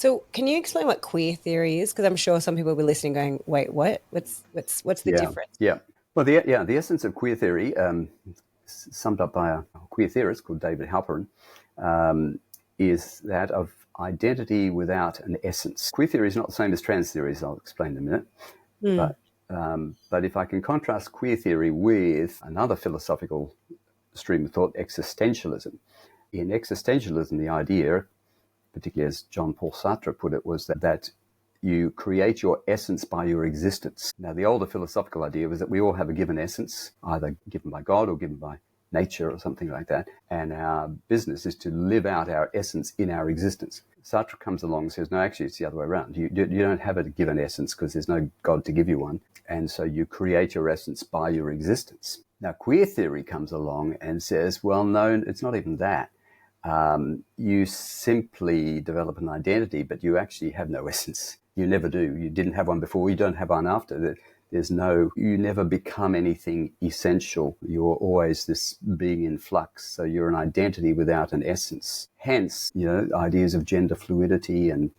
So, can you explain what queer theory is? Because I'm sure some people will be listening, going, "Wait, what? What's the Yeah, difference?" yeah. Well, the essence of queer theory, summed up by a queer theorist called David Halperin, is that of identity without an essence. Queer theory is not the same as trans theory, as I'll explain in a minute. Mm. But if I can contrast queer theory with another philosophical stream of thought, existentialism. In existentialism, the idea, particularly as Jean Paul Sartre put it, was that you create your essence by your existence. Now, the older philosophical idea was that we all have a given essence, either given by God or given by nature or something like that. And our business is to live out our essence in our existence. Sartre comes along and says, no, actually, it's the other way around. You don't have a given essence because there's no God to give you one. And so you create your essence by your existence. Now, queer theory comes along and says, well, no, it's not even that. You simply develop an identity, but you actually have no essence. You never do. You didn't have one before. You don't have one after. You never become anything essential. You're always this being in flux. So you're an identity without an essence. Hence, ideas of gender fluidity and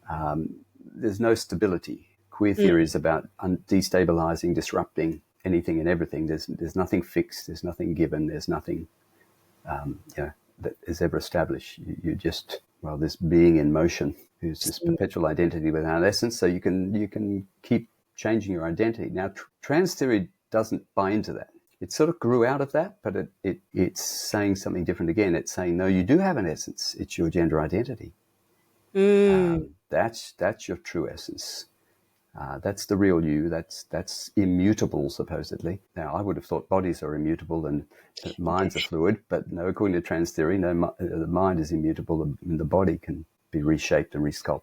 there's no stability. Queer theory is about destabilizing, disrupting anything and everything. There's nothing fixed. There's nothing given. There's nothing, that is ever established. You just, well, this being in motion who's this perpetual identity without essence. So you can keep changing your identity. Now, trans theory doesn't buy into that. It sort of grew out of that, but it's saying something different again. It's saying, no, you do have an essence. It's your gender identity. That's your true essence. That's the real you. That's immutable, supposedly. Now, I would have thought bodies are immutable and minds are fluid, but no, according to trans theory, no, the mind is immutable and the body can be reshaped and resculpted.